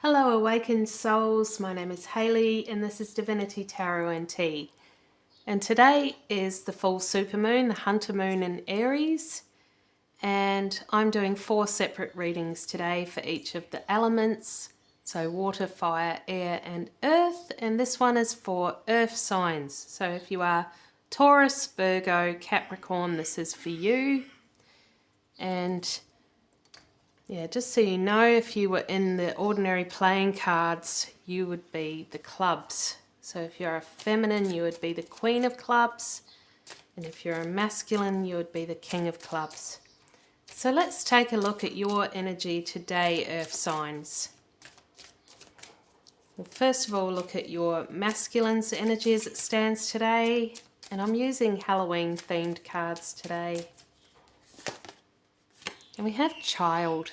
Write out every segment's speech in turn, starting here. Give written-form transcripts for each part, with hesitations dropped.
Hello awakened souls, my name is Hayley and this is Divinity Tarot and Tea. And today is the full supermoon, the hunter moon in Aries. And I'm doing 4 separate readings today for each of the elements. So water, fire, air and earth. And this one is for earth signs. So if you are Taurus, Virgo, Capricorn, this is for you. And yeah, just so you know, if you were in the ordinary playing cards, you would be the clubs. So if you're a feminine, you would be the queen of clubs. And if you're a masculine, you would be the king of clubs. So let's take a look at your energy today, earth signs. We'll first of all look at your masculine's energy as it stands today. And I'm using Halloween themed cards today. And we have child.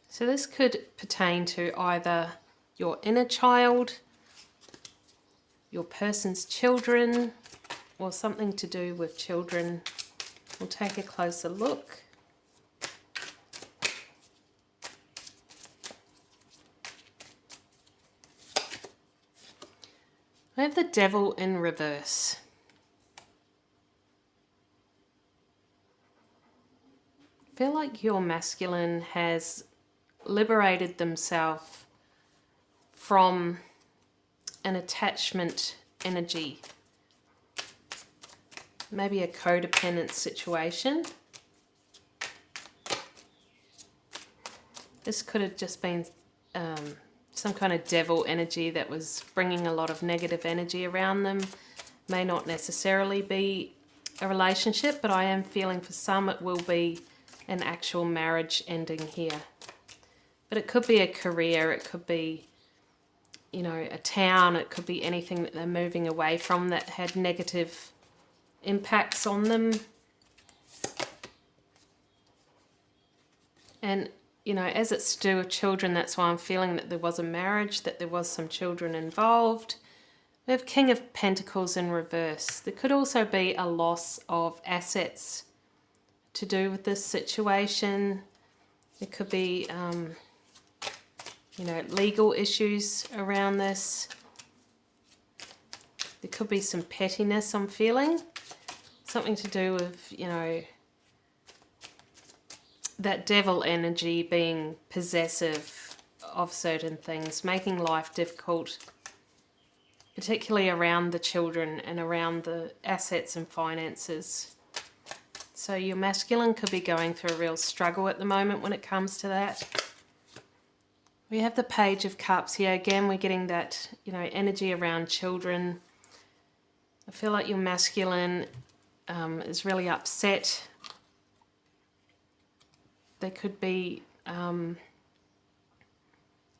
So this could pertain to either your inner child, your person's children, or something to do with children. We'll take a closer look. I have the devil in reverse. I feel like your masculine has liberated themselves from an attachment energy. Maybe a codependent situation. This could have just been some kind of devil energy that was bringing a lot of negative energy around them. May not necessarily be a relationship, but I am feeling for some it will be an actual marriage ending here. But it could be a career, it could be, you know, a town, it could be anything that they're moving away from that had negative impacts on them. And, you know, as it's to do with children, that's why I'm feeling that there was a marriage, that there was some children involved. We have King of Pentacles in reverse. There could also be a loss of assets to do with this situation. It could be, you know, legal issues around this. There could be some pettiness I'm feeling. Something to do with, you know, that devil energy being possessive of certain things, making life difficult, particularly around the children and around the assets and finances. So your masculine could be going through a real struggle at the moment when it comes to that. We have the Page of Cups here. Again, we're getting that, you know, energy around children. I feel like your masculine is really upset. They could be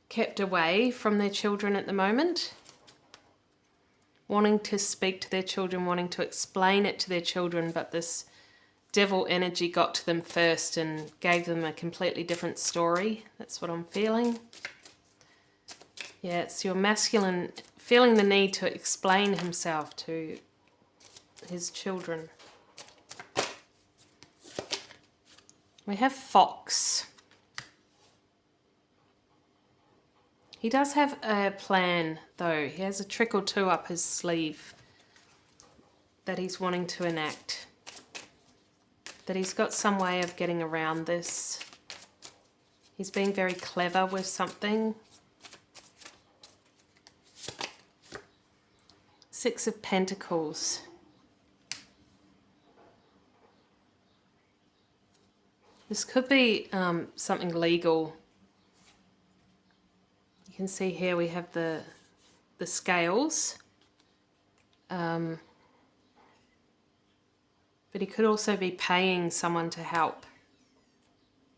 kept away from their children at the moment. Wanting to speak to their children, wanting to explain it to their children, but this devil energy got to them first and gave them a completely different story. That's what I'm feeling. Yeah, it's your masculine feeling the need to explain himself to his children. We have Fox. He does have a plan though. He has a trick or two up his sleeve that he's wanting to enact. That he's got some way of getting around this. He's being very clever with something. Six of Pentacles. This could be something legal. You can see here we have the scales. But he could also be paying someone to help.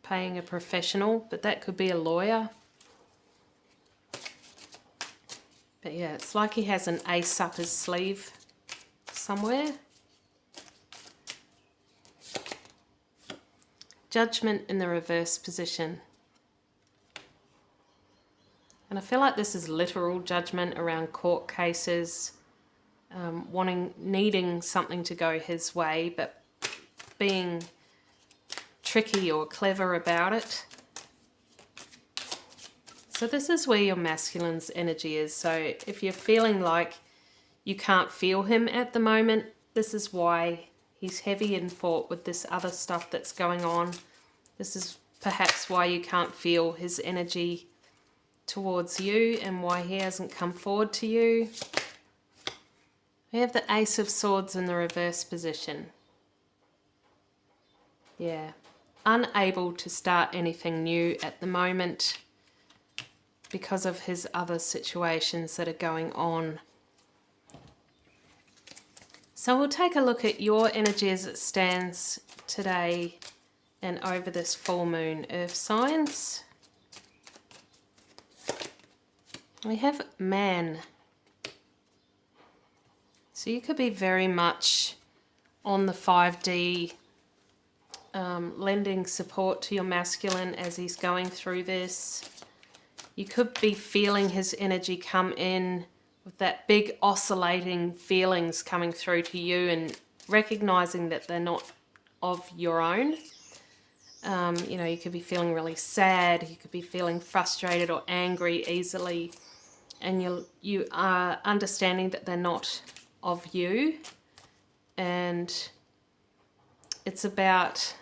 Paying a professional, but that could be a lawyer. But yeah, it's like he has an ace up his sleeve somewhere. Judgment in the reverse position. And I feel like this is literal judgment around court cases. Needing something to go his way, but being tricky or clever about it. So this is where your masculine's energy is. So if you're feeling like you can't feel him at the moment, this is why he's heavy and fought with this other stuff that's going on. This is perhaps why you can't feel his energy towards you and why he hasn't come forward to you. We have the Ace of Swords in the reverse position. Yeah, unable to start anything new at the moment because of his other situations that are going on. So we'll take a look at your energy as it stands today and over this full moon, earth signs. We have man. So you could be very much on the 5D, lending support to your masculine as he's going through this. You could be feeling his energy come in with that big oscillating feelings coming through to you and recognizing that they're not of your own. You know, you could be feeling really sad, you could be feeling frustrated or angry easily, and you are understanding that they're not of you. And it's about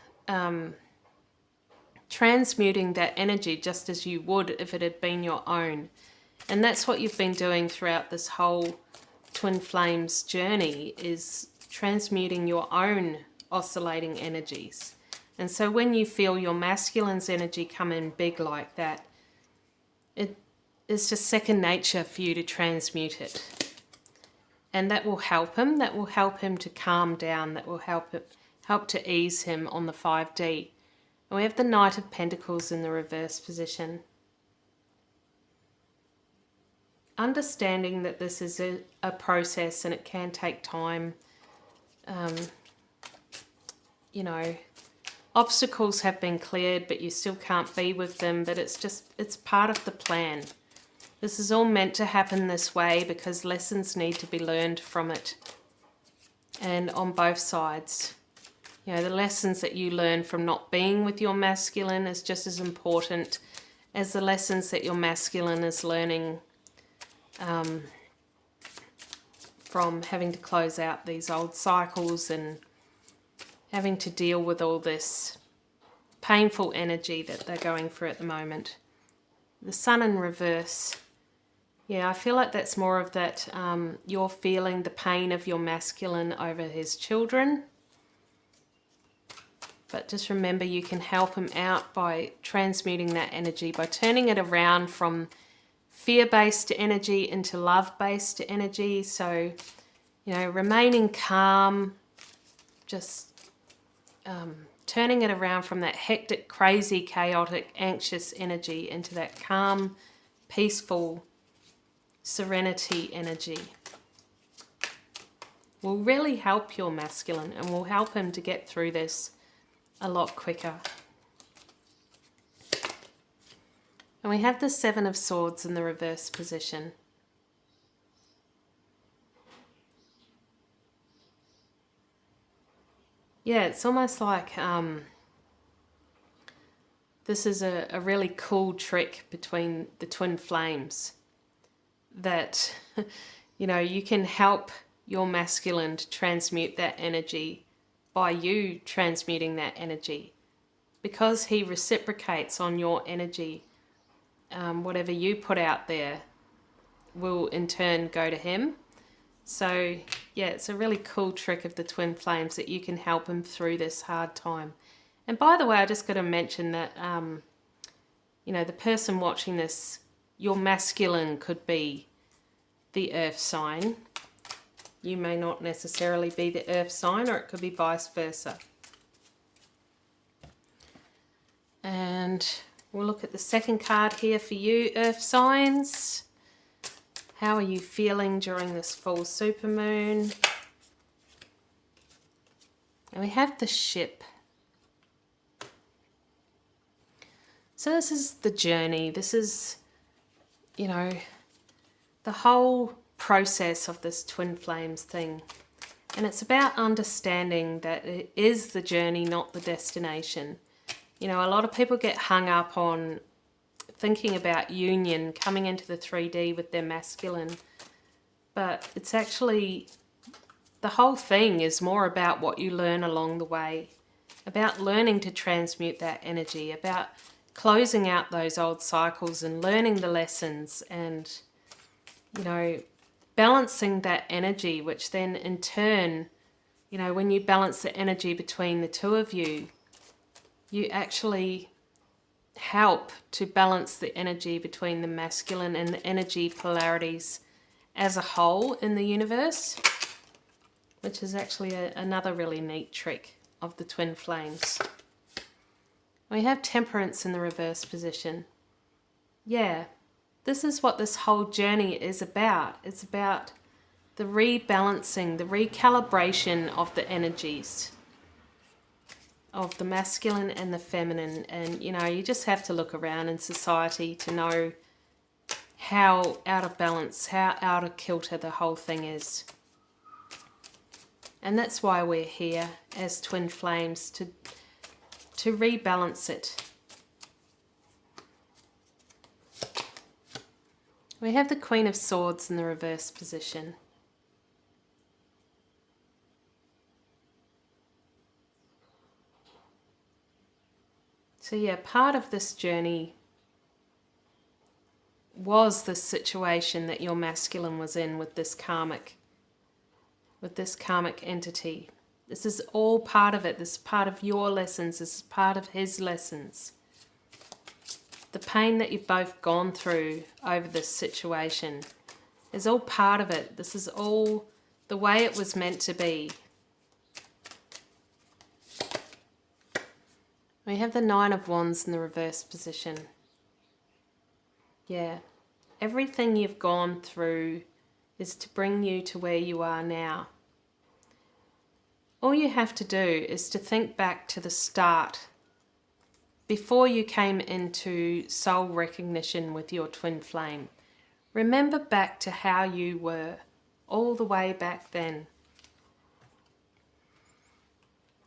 transmuting that energy just as you would if it had been your own. And that's what you've been doing throughout this whole Twin Flames journey, is transmuting your own oscillating energies. And so when you feel your masculine's energy come in big like that, it is just second nature for you to transmute it. And that will help him. That will help him to calm down. That will help to ease him on the 5D. And we have the Knight of Pentacles in the reverse position. Understanding that this is a process and it can take time. You know, obstacles have been cleared, but you still can't be with them. But it's part of the plan. This is all meant to happen this way because lessons need to be learned from it. And on both sides. You know, the lessons that you learn from not being with your masculine is just as important as the lessons that your masculine is learning from having to close out these old cycles and having to deal with all this painful energy that they're going through at the moment. The Sun in reverse. Yeah, I feel like that's more of that you're feeling the pain of your masculine over his children. But just remember, you can help him out by transmuting that energy, by turning it around from fear-based energy into love-based energy. So, you know, remaining calm, just turning it around from that hectic, crazy, chaotic, anxious energy into that calm, peaceful, serenity energy will really help your masculine and will help him to get through this a lot quicker. And we have the Seven of Swords in the reverse position. Yeah, it's almost like this is a really cool trick between the twin flames that, you know, you can help your masculine to transmute that energy by you transmuting that energy, because he reciprocates on your energy. Whatever you put out there will in turn go to him. So yeah, it's a really cool trick of the twin flames that you can help him through this hard time. And by the way, I just got to mention that you know, the person watching this, your masculine could be the earth sign. You may not necessarily be the earth sign, or it could be vice versa. And we'll look at the second card here for you, earth signs. How are you feeling during this full supermoon? And we have the Ship. So this is the journey. This is, you know, the whole process of this twin flames thing. And it's about understanding that it is the journey, not the destination. You know, a lot of people get hung up on thinking about union, coming into the 3D with their masculine. But it's actually, the whole thing is more about what you learn along the way, about learning to transmute that energy, about closing out those old cycles and learning the lessons and, you know, balancing that energy, which then in turn, you know, when you balance the energy between the two of you, you actually help to balance the energy between the masculine and the energy polarities as a whole in the universe, which is actually another really neat trick of the twin flames. We have Temperance in the reverse position. Yeah, this is what this whole journey is about. It's about the rebalancing, the recalibration of the energies of the masculine and the feminine. And, you know, you just have to look around in society to know how out of balance, how out of kilter the whole thing is. And that's why we're here as twin flames, to rebalance it. We have the Queen of Swords in the reverse position. So yeah, part of this journey was the situation that your masculine was in with this karmic entity. This is all part of it. This is part of your lessons. This is part of his lessons. The pain that you've both gone through over this situation is all part of it. This is all the way it was meant to be. We have the Nine of Wands in the reverse position. Yeah, everything you've gone through is to bring you to where you are now. All you have to do is to think back to the start, before you came into soul recognition with your twin flame. Remember back to how you were all the way back then.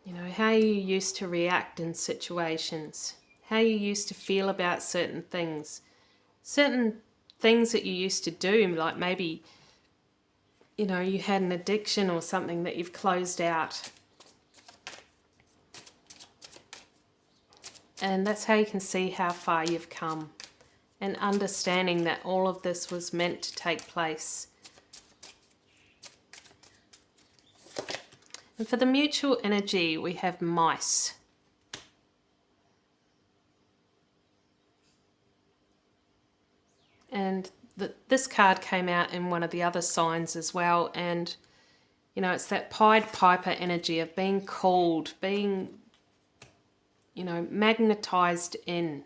You know, how you used to react in situations, how you used to feel about certain things that you used to do, like maybe, you know, you had an addiction or something that you've closed out. And that's how you can see how far you've come, and understanding that all of this was meant to take place. And for the mutual energy, we have Mice. And this card came out in one of the other signs as well. And, you know, it's that Pied Piper energy of being called, being, you know, magnetized in.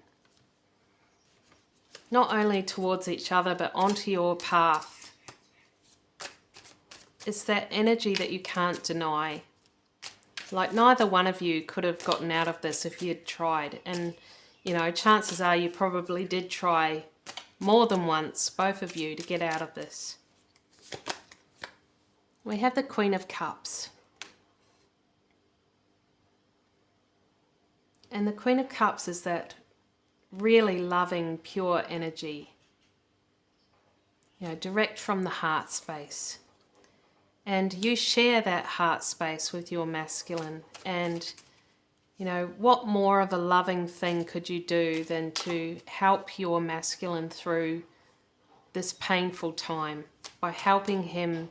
Not only towards each other, but onto your path. It's that energy that you can't deny. Like neither one of you could have gotten out of this if you'd tried. And, you know, chances are you probably did try more than once, both of you, to get out of this. We have the Queen of Cups. And the Queen of Cups is that really loving, pure energy. You know, direct from the heart space. And you share that heart space with your masculine. And, you know, what more of a loving thing could you do than to help your masculine through this painful time by helping him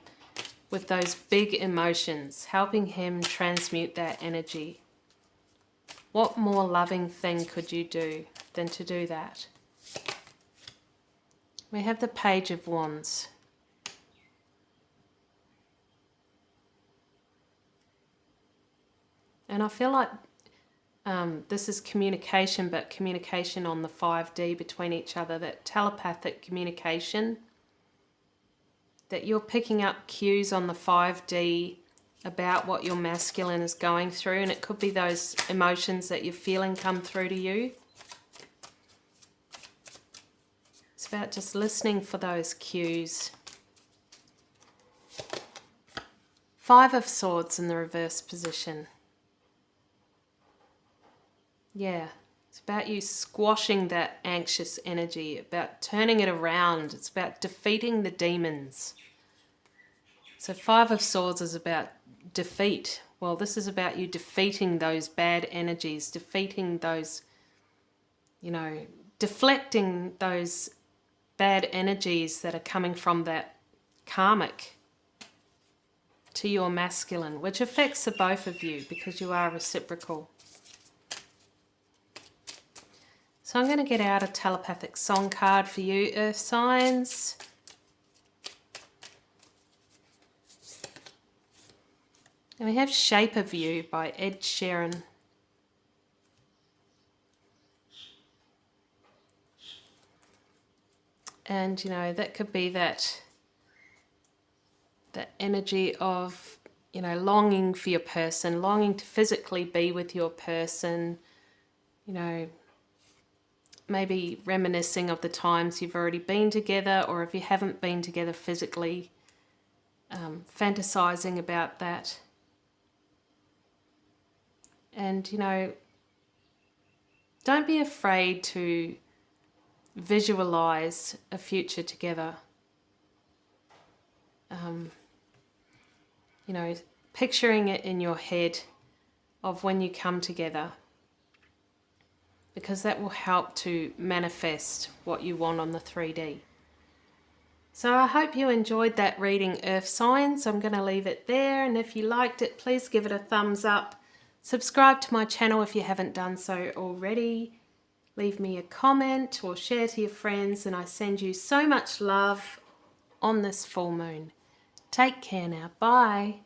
with those big emotions, helping him transmute that energy. What more loving thing could you do than to do that? We have the Page of Wands. And I feel like this is communication, but communication on the 5D between each other, that telepathic communication, that you're picking up cues on the 5D about what your masculine is going through, and it could be those emotions that you're feeling come through to you. It's about just listening for those cues. Five of Swords in the reverse position. Yeah, It's about you squashing that anxious energy, about turning it around. It's about defeating the demons. So Five of Swords is about defeat. Well, this is about you defeating those bad energies, defeating those, deflecting those bad energies that are coming from that karmic to your masculine, which affects the both of you because you are reciprocal. So I'm going to get out a telepathic song card for you, Earth signs. And we have Shape of You by Ed Sheeran. And, that could be that energy of, longing for your person, longing to physically be with your person, maybe reminiscing of the times you've already been together, or if you haven't been together physically, fantasizing about that. And, don't be afraid to visualize a future together. Picturing it in your head of when you come together, because that will help to manifest what you want on the 3D. So I hope you enjoyed that reading, Earth signs. I'm going to leave it there, and if you liked it, please give it a thumbs up. Subscribe to my channel if you haven't done so already. Leave me a comment or share to your friends, and I send you so much love on this full moon. Take care now. Bye.